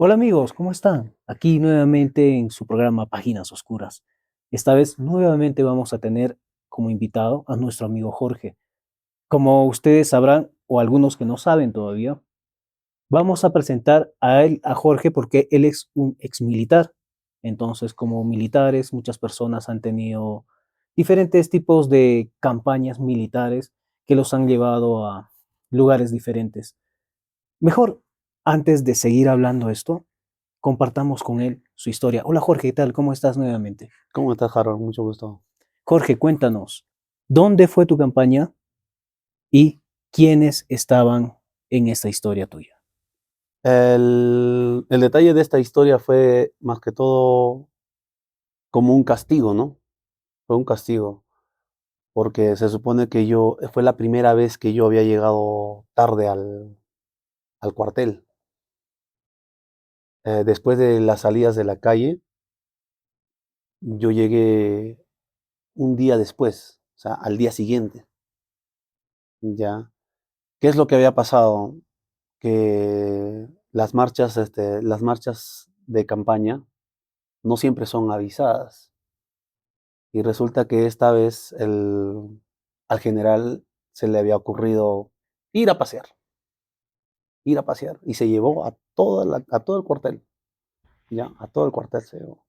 Hola amigos, ¿cómo están? Aquí nuevamente en su programa Páginas Oscuras. Esta vez nuevamente vamos a tener como invitado a nuestro amigo Jorge. Como ustedes sabrán, o algunos que no saben todavía, vamos a presentar a él, a Jorge, porque él es un ex militar. Entonces, como militares, muchas personas han tenido diferentes tipos de campañas militares que los han llevado a lugares diferentes. Mejor, antes de seguir hablando esto, compartamos con él su historia. Hola Jorge, ¿qué tal? ¿Cómo estás nuevamente? ¿Cómo estás, Harold? Mucho gusto. Jorge, cuéntanos, ¿dónde fue tu campaña y quiénes estaban en esta historia tuya? El detalle de esta historia fue más que todo como un castigo, ¿no? Fue un castigo, porque se supone que fue la primera vez que yo había llegado tarde al cuartel. Después de las salidas de la calle, yo llegué un día después, o sea, al día siguiente, ¿ya? ¿Qué es lo que había pasado? Que las marchas de campaña no siempre son avisadas. Y resulta que esta vez al general se le había ocurrido ir a pasear, ir a pasear. Y se llevó a todo el cuartel, ya, a todo el cuartel se llevó.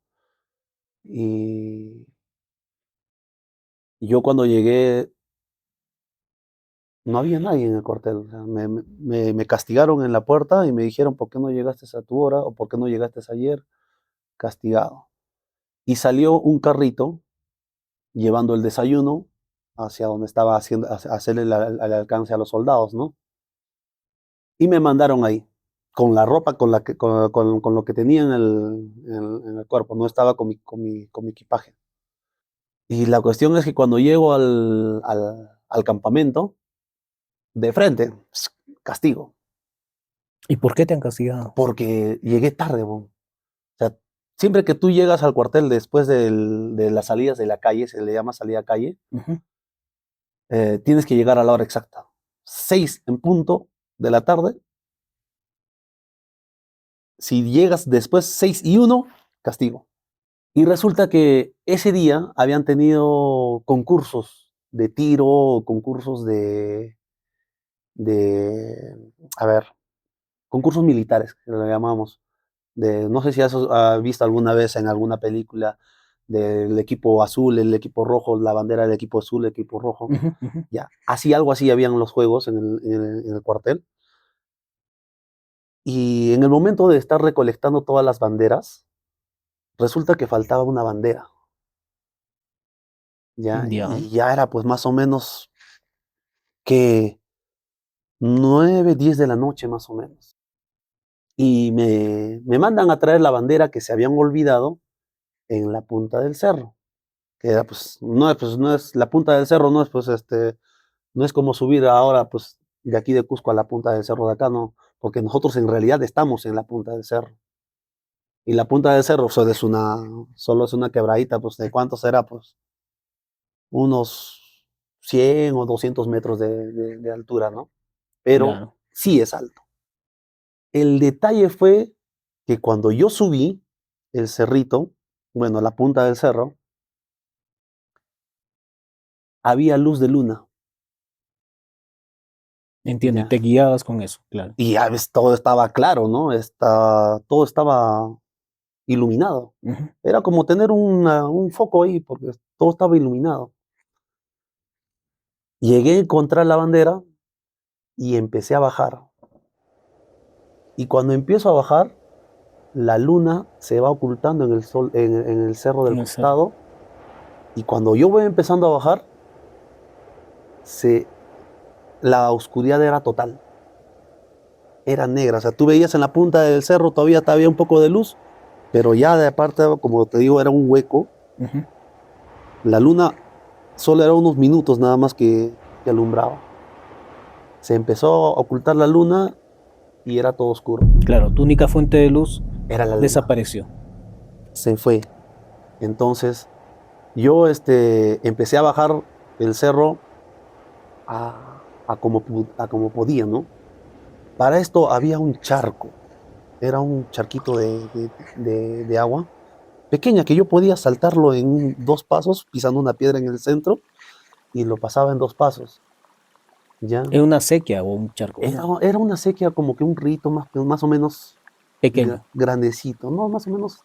Y yo cuando llegué no había nadie en el cuartel. O sea, me castigaron en la puerta y me dijeron, ¿por qué no llegaste a tu hora? ¿O por qué no llegaste ayer? Castigado. Y salió un carrito llevando el desayuno hacia donde estaba hacerle el alcance a los soldados, ¿no? Y me mandaron ahí, con la ropa con lo que tenía en el cuerpo, no estaba con mi equipaje. Y la cuestión es que cuando llego al campamento, de frente, castigo, ¿Y por qué te han castigado? porque llegué tarde, bo. O sea, siempre que tú llegas al cuartel después de las salidas de la calle, se le llama salida a calle, Ujú. tienes que llegar a la hora exacta. 6 en punto de la tarde. Si llegas después 6:01, castigo. Y resulta que ese día habían tenido concursos de tiro, concursos de a ver, concursos militares, que lo llamamos. No sé si has visto alguna vez en alguna película del equipo azul, el equipo rojo, la bandera del equipo azul, el equipo rojo. Ujú, ujú. Ya, algo así habían los juegos en el cuartel. Y en el momento de estar recolectando todas las banderas, resulta que faltaba una bandera. Ya, Ya, y ya era pues más o menos que 9, 10 de la noche más o menos. Y me mandan a traer la bandera que se habían olvidado en la punta del cerro. Que era pues no es la punta del cerro, no es pues no es como subir ahora pues de aquí de Cusco a la punta del cerro de acá, no, porque nosotros en realidad estamos en la punta del cerro. Y la punta del cerro solo es una quebradita, pues de cuánto será, pues unos 100 o 200 metros de altura, ¿no? Pero claro. sí es alto. El detalle fue que cuando yo subí el cerrito, bueno, la punta del cerro, había luz de luna, Entiendo, y ya. te guiabas con eso, claro. Y ya ves, todo estaba claro, ¿no? Todo estaba iluminado. Ujú. Era como tener un foco ahí, porque todo estaba iluminado. Llegué a encontrar la bandera y empecé a bajar. Y cuando empiezo a bajar, la luna se va ocultando en el sol, en el cerro del En el cerro. costado. Y cuando yo voy empezando a bajar, se, la oscuridad era total, era negra. O sea, tú veías en la punta del cerro todavía había un poco de luz, pero ya de aparte, como te digo, era un hueco. Ujú. La luna solo era unos minutos nada más que alumbraba. Se empezó a ocultar la luna y era todo oscuro. Claro, tu única fuente de luz Era la luna. desapareció. Se fue. Entonces, yo empecé a bajar el cerro a como podía, ¿no? Para esto había un charco. era un charquito de agua pequeña que yo podía saltarlo en 2 pasos, pisando una piedra en el centro, y lo pasaba en 2 pasos, ¿ya? ¿Es una sequía o un charco? Era una sequía como que un rito más o menos Pequeño, grandecito, ¿no? Más o menos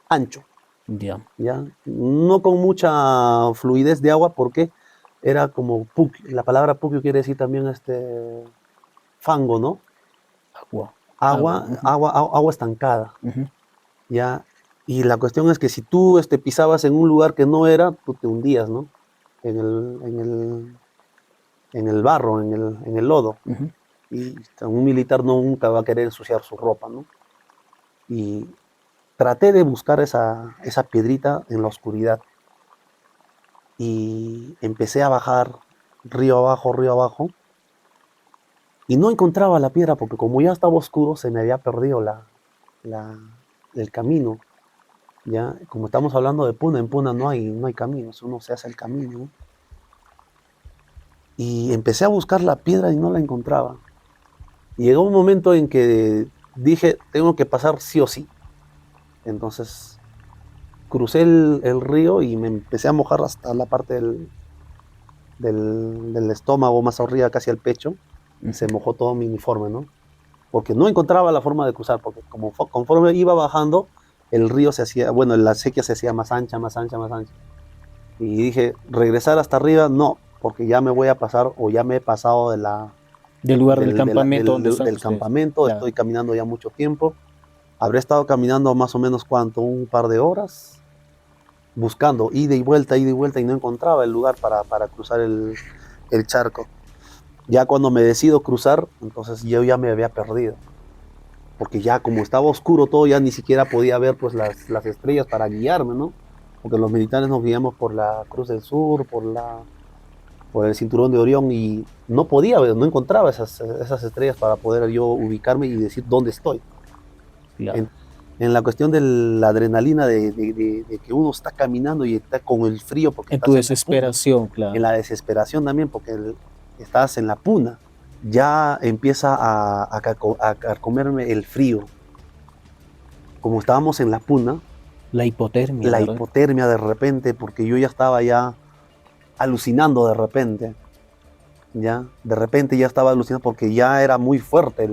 ancho, ya. ¿ya? No con mucha fluidez de agua porque era como puquio. La palabra puquio quiere decir también fango, ¿no? Agua, Agua, agua. Ujú, agua estancada, ujú. ¿ya? Y la cuestión es que si tú pisabas en un lugar que no era, tú te hundías, ¿no? En el barro, en el lodo. Ujú. Y un militar nunca va a querer ensuciar su ropa, ¿no? Y traté de buscar esa piedrita en la oscuridad y empecé a bajar río abajo, y no encontraba la piedra porque como ya estaba oscuro se me había perdido la- el camino. Ya, como estamos hablando de Puna, en Puna no hay caminos, uno se hace el camino, ¿no? Y empecé a buscar la piedra y no la encontraba. Y llegó un momento en que dije, tengo que pasar sí o sí. Entonces crucé el río y me empecé a mojar hasta la parte del estómago, más arriba, casi al pecho. Se Ujú. mojó todo mi uniforme, ¿no? Porque no encontraba la forma de cruzar, porque conforme iba bajando, el río se hacía, bueno, la sequía se hacía más ancha, más ancha, más ancha. Y dije, regresar hasta arriba, no, porque ya me voy a pasar o ya me he pasado Del lugar del del, del- campamento donde del- están del ustedes. campamento, Claro. estoy caminando ya mucho tiempo. Habré estado caminando más o menos, ¿cuánto? Un par de horas, buscando ida y vuelta, y no encontraba el lugar para cruzar el charco. Ya cuando me decido cruzar, entonces yo ya me había perdido, porque ya como estaba oscuro todo, ya ni siquiera podía ver pues las estrellas para guiarme, ¿no? Porque los militares nos guiamos por la Cruz del Sur, por el cinturón de Orión, y no podía ver, no encontraba esas estrellas para poder yo ubicarme y decir dónde estoy. En, Claro. en la cuestión de la adrenalina de que uno está caminando y está con el frío porque En tu estás en la puna, desesperación, en claro. la desesperación también porque estás en la puna, ya empieza a carcomerme el frío. Como estábamos en la puna, La hipotermia, la ¿verdad? hipotermia de repente, porque yo ya estaba ya alucinando de repente ya estaba alucinando porque ya era muy fuerte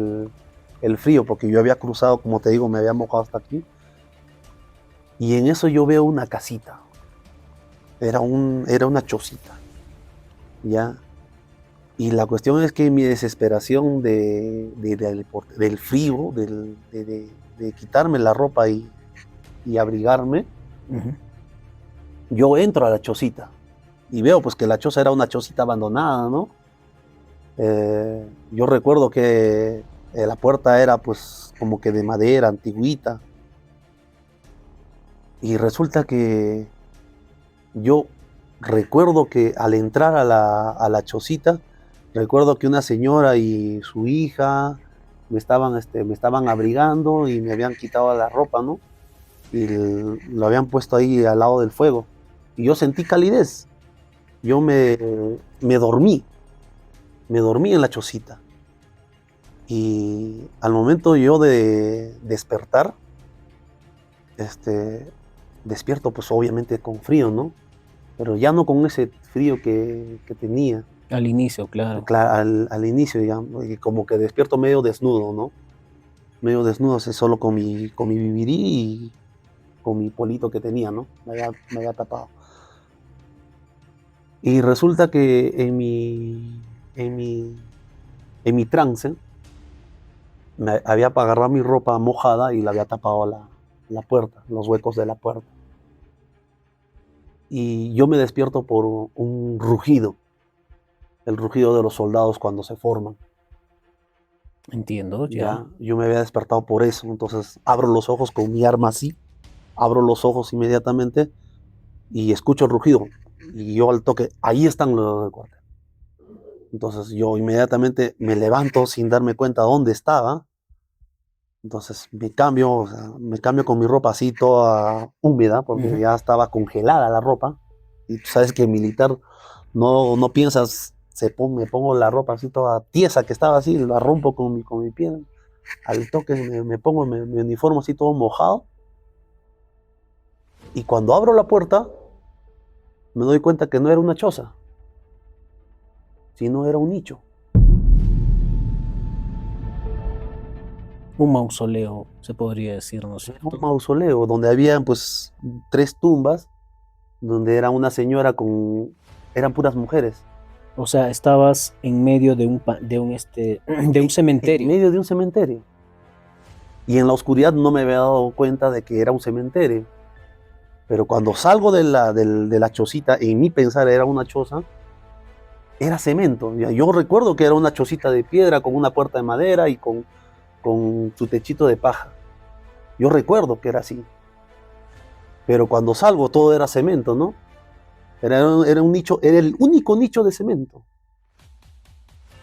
el frío, porque yo había cruzado, como te digo, me había mojado hasta aquí, y en eso yo veo una casita, era una chocita, ¿ya? Y la cuestión es que mi desesperación del frío, de quitarme la ropa y abrigarme, Ujú. yo entro a la chocita y veo pues que la choza era una chocita abandonada, ¿no? Yo recuerdo que la puerta era pues como que de madera, antigüita, y resulta que yo recuerdo que al entrar a la chocita, recuerdo que una señora y su hija me estaban abrigando y me habían quitado la ropa, ¿no? Y lo habían puesto ahí al lado del fuego. Y yo sentí calidez. Yo me dormí en la chocita. Y al momento yo de despertar, este, despierto pues obviamente con frío, ¿no? Pero ya no con ese frío que tenía Al inicio, claro. al inicio, digamos, y como que despierto medio desnudo, ¿no? Medio desnudo, así, solo con mi vivirí y con mi polito que tenía, ¿no? Me había tapado. Y resulta que en mi, en mi trance, me había agarrado mi ropa mojada y la había tapado la puerta, los huecos de la puerta. Y yo me despierto por un rugido, el rugido de los soldados cuando se forman. Entiendo, ya. Ya, yo me había despertado por eso, entonces abro los ojos con mi arma así, abro los ojos inmediatamente y escucho el rugido. Y yo al toque, ahí están los del cuartel. Entonces yo inmediatamente me levanto sin darme cuenta dónde estaba. Entonces o sea, me cambio con mi ropa así toda húmeda porque Ujú. ya estaba congelada la ropa. Y tú sabes que militar no piensas, me pongo la ropa así toda tiesa que estaba así, la rompo con mi pie. Al toque me pongo, me uniformo así todo mojado. Y cuando abro la puerta, me doy cuenta que no era una choza, sino era un nicho. Un mausoleo, se podría decir, ¿no es Era cierto? un mausoleo donde habían pues 3 tumbas, donde era una señora eran puras mujeres. O sea, estabas en medio de un de un En cementerio. medio de un cementerio. Y en la oscuridad no me había dado cuenta de que era un cementerio. Pero cuando salgo de la chocita, en mi pensar era una choza, era cemento. Yo recuerdo que era una chocita de piedra con una puerta de madera y con su techito de paja. Yo recuerdo que era así. Pero cuando salgo todo era cemento, ¿no? Era un nicho, era el único nicho de cemento.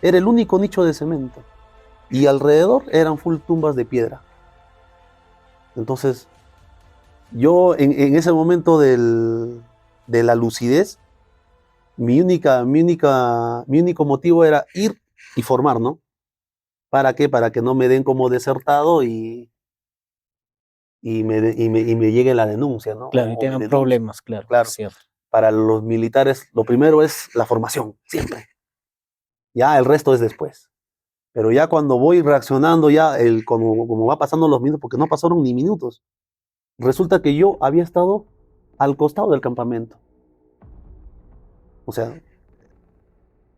Era el único nicho de cemento. Y alrededor eran full tumbas de piedra. Entonces, yo en ese momento de la lucidez, mi único motivo era ir y formar, ¿no? ¿Para qué? Para que no me den como desertado y me llegue la denuncia, ¿no? Claro, y O me tengan denuncien. problemas, claro, Claro, es cierto. para los militares lo primero es la formación, siempre. Ya el resto es después. Pero ya cuando voy reaccionando, ya como va pasando los minutos, porque no pasaron ni minutos, resulta que yo había estado al costado del campamento. O sea,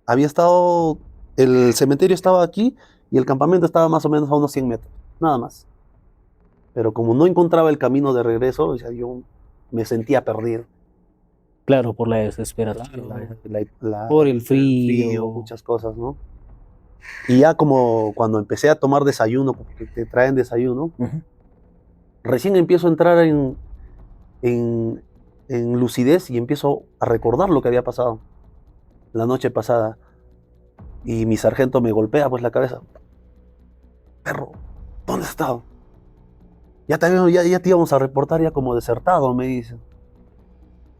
había estado, el cementerio estaba aquí y el campamento estaba más o menos a unos 100 metros, nada más. Pero como no encontraba el camino de regreso, o sea, yo me sentía perdido. Claro, por la Claro, desesperación, la- por el el frío, frío. muchas cosas, ¿no? Y ya como cuando empecé a tomar desayuno, porque te traen desayuno, Ujú. recién empiezo a entrar en, en lucidez y empiezo a recordar lo que había pasado la noche pasada. Y mi sargento me golpea pues la cabeza. Perro, ¿dónde has estado? Ya te íbamos a reportar ya como desertado, me dice.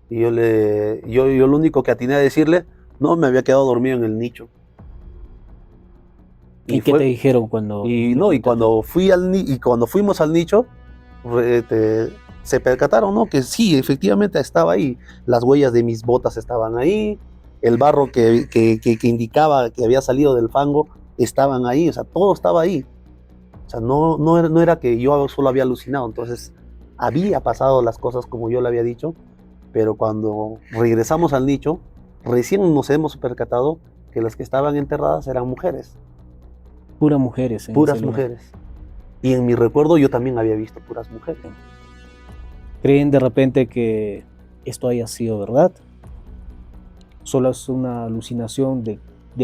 Y yo lo único que atiné a decirle, no, me había quedado dormido en el nicho. ¿Y Y qué te fue, dijeron cuando y le no, y comentaste? cuando fuimos al nicho, se percataron, ¿no? Que sí, efectivamente estaba ahí. Las huellas de mis botas estaban ahí, el barro que indicaba que había salido del fango estaban ahí, o sea, todo estaba ahí. O sea, no era que yo solo había alucinado, entonces había pasado las cosas como yo le había dicho, pero cuando regresamos al nicho, recién nos hemos percatado que las que estaban enterradas eran mujeres, Puras mujeres en ese puras lugar. mujeres. Y en mi recuerdo yo también había visto puras mujeres. ¿Creen de repente que esto haya sido verdad? Solo es una alucinación de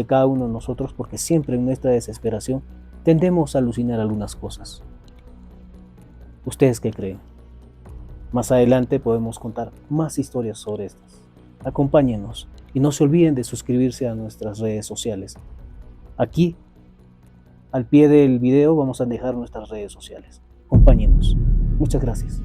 cada uno de nosotros, porque siempre en nuestra desesperación tendemos a alucinar algunas cosas. ¿Ustedes qué creen? Más adelante podemos contar más historias sobre estas. Acompáñenos y no se olviden de suscribirse a nuestras redes sociales. Aquí, al pie del video, vamos a dejar nuestras redes sociales. Acompáñenos. Muchas gracias.